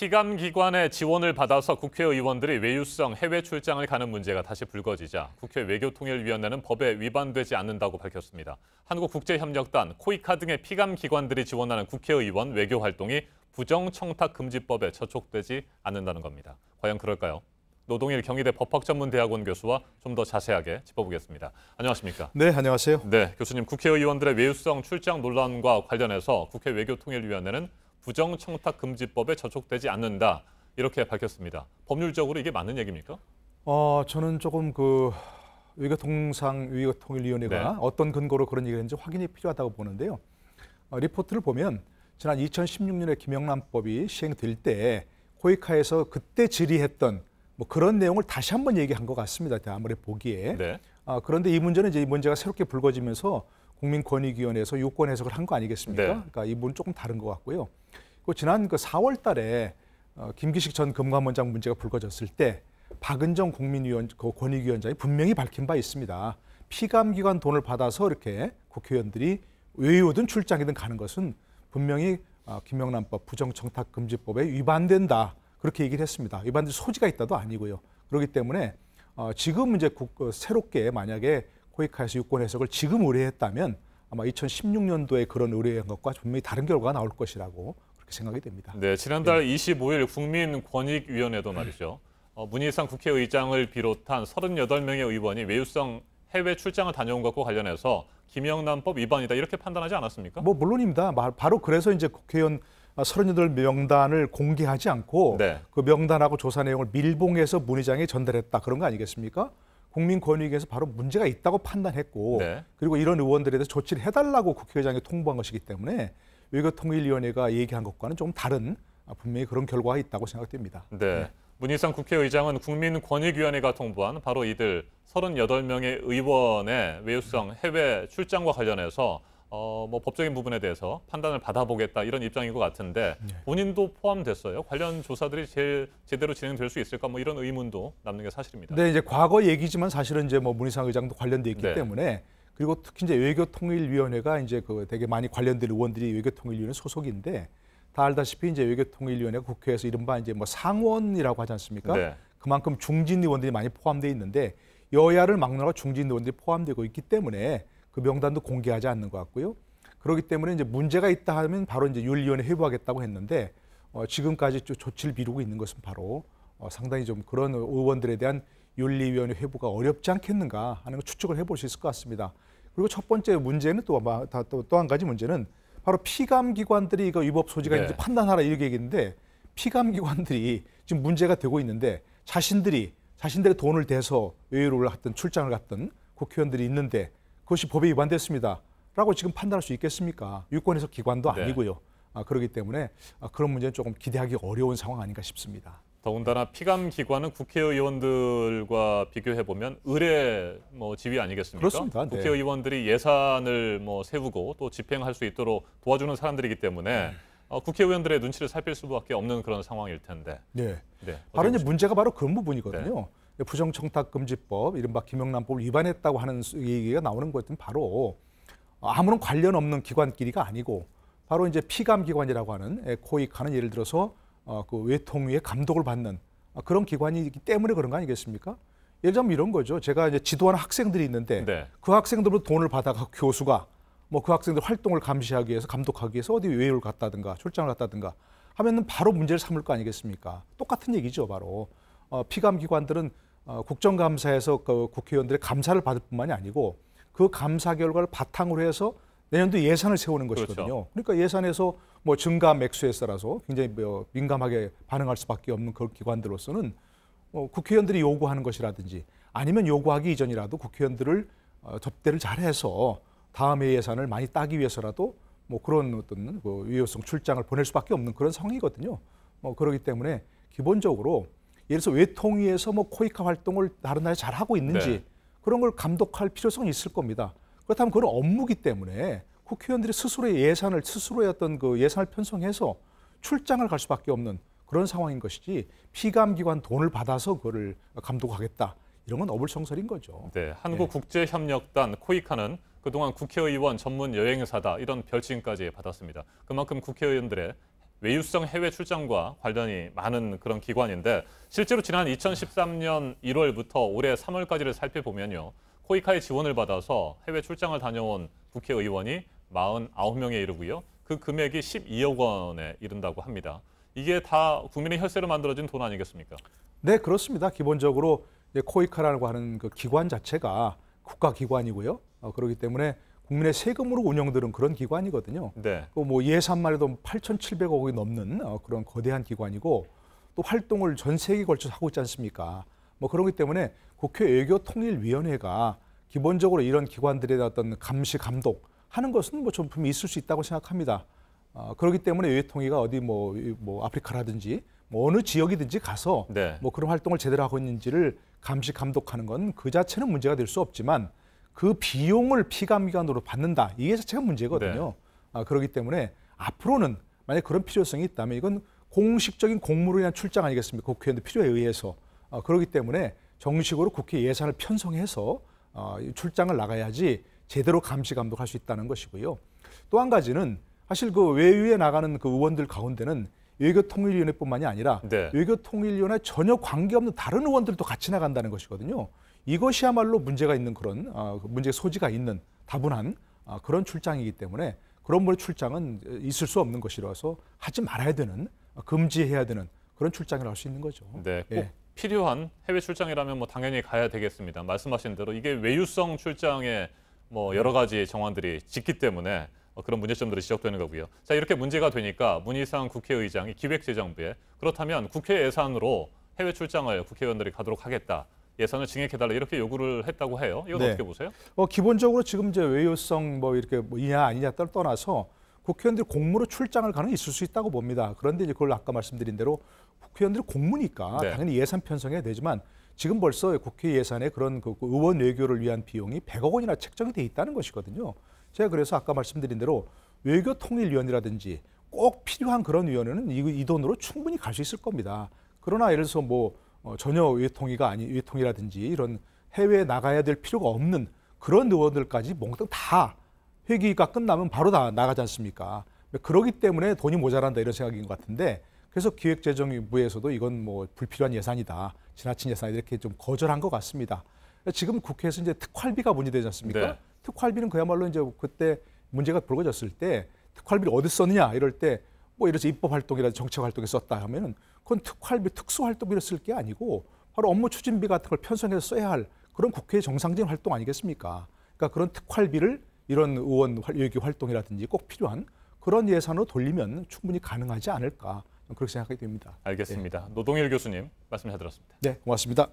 피감기관의 지원을 받아서 국회의원들이 외유성 해외 출장을 가는 문제가 다시 불거지자 국회 외교통일위원회는 법에 위반되지 않는다고 밝혔습니다. 한국국제협력단, 코이카 등의 피감기관들이 지원하는 국회의원 외교 활동이 부정청탁금지법에 저촉되지 않는다는 겁니다. 과연 그럴까요? 노동일 경희대 법학전문대학원 교수와 좀 더 자세하게 짚어보겠습니다. 안녕하십니까? 네, 안녕하세요. 네, 교수님, 국회의원들의 외유성 출장 논란과 관련해서 국회 외교통일위원회는 부정청탁금지법에 저촉되지 않는다 이렇게 밝혔습니다. 법률적으로 이게 맞는 얘기입니까? 저는 조금 외교통일위원회가 네. 어떤 근거로 그런 얘기를 했는지 확인이 필요하다고 보는데요. 리포트를 보면 지난 2016년에 김영란법이 시행될 때 코이카에서 그때 질의했던 그런 내용을 다시 한번 얘기한 것 같습니다. 아무리 보기에. 네. 그런데 이 문제는 이제 이 문제가 새롭게 불거지면서 국민권익위원회에서 유권 해석을 한 거 아니겠습니까? 네. 그러니까 이 부분은 조금 다른 것 같고요. 지난 4월 달에 김기식 전 금감원장 문제가 불거졌을 때 박은정 권익위원장이 분명히 밝힌 바 있습니다. 피감기관 돈을 받아서 이렇게 국회의원들이 외유든 출장이든 가는 것은 분명히 김영란법 부정청탁금지법에 위반된다. 그렇게 얘기를 했습니다. 위반될 소지가 있다도 아니고요. 그렇기 때문에 지금 이제 새롭게 만약에 코이카에서 유권 해석을 지금 의뢰했다면 아마 2016년도에 그런 의뢰한 것과 분명히 다른 결과가 나올 것이라고 그렇게 생각이 됩니다. 네, 지난달 25일 국민권익위원회도 말이죠. 문희상 국회의장을 비롯한 38명의 의원이 외유성 해외 출장을 다녀온 것과 관련해서 김영란법 위반이다 이렇게 판단하지 않았습니까? 물론입니다. 바로 그래서 이제 국회의원 38명단을 공개하지 않고 네. 그 명단하고 조사 내용을 밀봉해서 문 의장에 전달했다. 그런 거 아니겠습니까? 국민권익위에서 바로 문제가 있다고 판단했고 네. 그리고 이런 의원들에 대해서 조치를 해달라고 국회의장에 통보한 것이기 때문에 외교통일위원회가 얘기한 것과는 좀 다른 분명히 그런 결과가 있다고 생각됩니다. 네. 문희상 국회의장은 국민권익위원회가 통보한 바로 이들 38명의 의원의 외유성 해외 출장과 관련해서 법적인 부분에 대해서 판단을 받아보겠다 이런 입장인 것 같은데 본인도 포함됐어요. 관련 조사들이 제대로 진행될 수 있을까 이런 의문도 남는 게 사실입니다. 네, 이제 과거 얘기지만 사실은 이제 문희상 의장도 관련돼 있기 네. 때문에 그리고 특히 이제 외교통일위원회가 이제 되게 많이 관련된 의원들이 외교통일위원회 소속인데 다 알다시피 이제 외교통일위원회가 국회에서 이른바 이제 상원이라고 하지 않습니까? 네. 그만큼 중진 의원들이 많이 포함되어 있는데 여야를 막론하고 중진 의원들이 포함되고 있기 때문에 그 명단도 공개하지 않는 것 같고요. 그렇기 때문에 이제 문제가 있다 하면 바로 이제 윤리위원회 회부하겠다고 했는데 지금까지 조치를 미루고 있는 것은 바로 상당히 좀 그런 의원들에 대한 윤리위원회 회부가 어렵지 않겠는가 하는 걸 추측을 해볼 수 있을 것 같습니다. 그리고 첫 번째 문제는 또 한 가지 문제는 바로 피감기관들이 이거 위법 소지가 있는지 판단하라 이렇게 얘기했는데 피감기관들이 지금 문제가 되고 있는데 자신들의 돈을 대서 외유를 갔든 출장을 갔든 국회의원들이 있는데 그것이 법에 위반됐습니다. 라고 지금 판단할 수 있겠습니까? 유권해석 기관도 아니고요. 그렇기 때문에 그런 문제는 조금 기대하기 어려운 상황 아닌가 싶습니다. 더군다나 피감기관은 국회의원들과 비교해보면 의례 지위 아니겠습니까? 그렇습니다. 네. 국회의원들이 예산을 세우고 또 집행할 수 있도록 도와주는 사람들이기 때문에 국회의원들의 눈치를 살필 수밖에 없는 그런 상황일 텐데. 네. 네, 바로 이제 문제가 바로 그런 부분이거든요. 네. 부정청탁금지법, 이른바 김영란법을 위반했다고 하는 얘기가 나오는 것은 바로 아무런 관련 없는 기관끼리가 아니고 바로 이제 피감기관이라고 하는 코이카는 예를 들어서 그 외통위의 감독을 받는 그런 기관이기 때문에 그런 거 아니겠습니까? 예를 들면 이런 거죠. 제가 이제 지도하는 학생들이 있는데 그 학생들로 돈을 받아가 교수가 그 학생들 활동을 감시하기 위해서 감독하기 위해서 어디 외유를 갔다든가 출장을 갔다든가 하면은 바로 문제를 삼을 거 아니겠습니까? 똑같은 얘기죠, 바로. 피감기관들은 국정감사에서 그 국회의원들의 감사를 받을 뿐만이 아니고 그 감사 결과를 바탕으로 해서 내년도 예산을 세우는 것이거든요. 그렇죠. 그러니까 예산에서 증가 맥수에 따라서 굉장히 민감하게 반응할 수밖에 없는 그런 기관들로서는 국회의원들이 요구하는 것이라든지 아니면 요구하기 이전이라도 국회의원들을 접대를 잘해서 다음에 예산을 많이 따기 위해서라도 그런 어떤 유효성 출장을 보낼 수밖에 없는 그런 상황이거든요. 그렇기 때문에 기본적으로 예를 들어서 외통위에서 코이카 활동을 다른 나라에 잘 하고 있는지 그런 걸 감독할 필요성이 있을 겁니다. 그렇다면 그건 업무기 때문에 국회의원들이 스스로의 어떤 예산을 편성해서 출장을 갈 수밖에 없는 그런 상황인 것이지 피감기관 돈을 받아서 그거를 감독하겠다 이런 건 어불성설인 거죠. 네, 한국국제협력단 코이카는 그동안 국회의원 전문 여행사다 이런 별칭까지 받았습니다. 그만큼 국회의원들의 외유성 해외 출장과 관련이 많은 그런 기관인데 실제로 지난 2013년 1월부터 올해 3월까지를 살펴보면요. 코이카의 지원을 받아서 해외 출장을 다녀온 국회의원이 49명에 이르고요. 그 금액이 12억 원에 이른다고 합니다. 이게 다 국민의 혈세로 만들어진 돈 아니겠습니까? 네, 그렇습니다. 기본적으로 이제 코이카라고 하는 그 기관 자체가 국가기관이고요. 그렇기 때문에 국민의 세금으로 운영되는 그런 기관이거든요. 네. 뭐 예산만 해도 8,700억이 넘는 그런 거대한 기관이고 또 활동을 전 세계에 걸쳐서 하고 있지 않습니까? 뭐 그렇기 때문에 국회 외교통일위원회가 기본적으로 이런 기관들의 어떤 감시 감독 하는 것은 뭐 좀 분명히 있을 수 있다고 생각합니다. 그렇기 때문에 외교통위가 어디 뭐 아프리카라든지 뭐 어느 지역이든지 가서 네. 뭐 그런 활동을 제대로 하고 있는지를 감시 감독하는 건 그 자체는 문제가 될 수 없지만 그 비용을 피감기관으로 받는다. 이게 자체가 문제거든요. 그렇기 때문에 앞으로는 만약 그런 필요성이 있다면 이건 공식적인 공무로 인한 출장 아니겠습니까? 국회의원들 필요에 의해서. 그렇기 때문에 정식으로 국회 예산을 편성해서 출장을 나가야지 제대로 감시 감독할 수 있다는 것이고요. 또 한 가지는 사실 그 외유에 나가는 그 의원들 가운데는 외교통일위원회뿐만이 아니라 네. 외교통일위원회 전혀 관계없는 다른 의원들도 같이 나간다는 것이거든요. 이것이야말로 문제가 있는 그런 문제의 소지가 있는 다분한 그런 출장이기 때문에 그런 분의 출장은 있을 수 없는 것이라서 하지 말아야 되는 금지해야 되는 그런 출장이라고 할 수 있는 거죠. 네, 꼭 필요한 해외 출장이라면 뭐 당연히 가야 되겠습니다. 말씀하신 대로 이게 외유성 출장에 뭐 여러 가지 정황들이 짙기 때문에 그런 문제점들이 지적되는 거고요. 자, 이렇게 문제가 되니까 문희상 국회의장이 기획재정부에 그렇다면 국회 예산으로 해외 출장을 국회의원들이 가도록 하겠다. 예산을 증액해달라 이렇게 요구를 했다고 해요. 이건 어떻게 보세요? 기본적으로 지금 이제 외유성 뭐 이렇게 뭐 이냐 아니냐 떠나서 국회의원들이 공무로 출장을 가는 게 있을 수 있다고 봅니다. 그런데 이제 그걸 아까 말씀드린 대로 국회의원들이 공무니까 네. 당연히 예산 편성해야 되지만 지금 벌써 국회 예산에 그런 그 의원 외교를 위한 비용이 100억 원이나 책정이 돼 있다는 것이거든요. 제가 그래서 아까 말씀드린 대로 외교통일위원회라든지 꼭 필요한 그런 위원회는 이 돈으로 충분히 갈 수 있을 겁니다. 그러나 예를 들어서 뭐 전혀 외통이라든지 이런 해외에 나가야 될 필요가 없는 그런 의원들까지 몽땅 다 회기가 끝나면 바로 다 나가지 않습니까? 그러기 때문에 돈이 모자란다 이런 생각인 것 같은데 그래서 기획재정부에서도 이건 뭐 불필요한 예산이다. 지나친 예산이다 이렇게 좀 거절한 것 같습니다. 지금 국회에서 이제 특활비가 문제되지 않습니까? 네. 특활비는 그야말로 이제 그때 문제가 불거졌을 때 특활비를 어디 썼느냐 이럴 때 뭐 이래서 입법 활동이라든지 정책 활동에 썼다 하면은 그건 특활비 특수 활동비를 쓸 게 아니고 바로 업무 추진비 같은 걸 편성해서 써야 할 그런 국회의 정상적인 활동 아니겠습니까? 그러니까 그런 특활비를 이런 의원 외교 활동이라든지 꼭 필요한 그런 예산으로 돌리면 충분히 가능하지 않을까 그렇게 생각하게 됩니다. 알겠습니다. 노동일 교수님 말씀 잘 들었습니다. 네, 고맙습니다.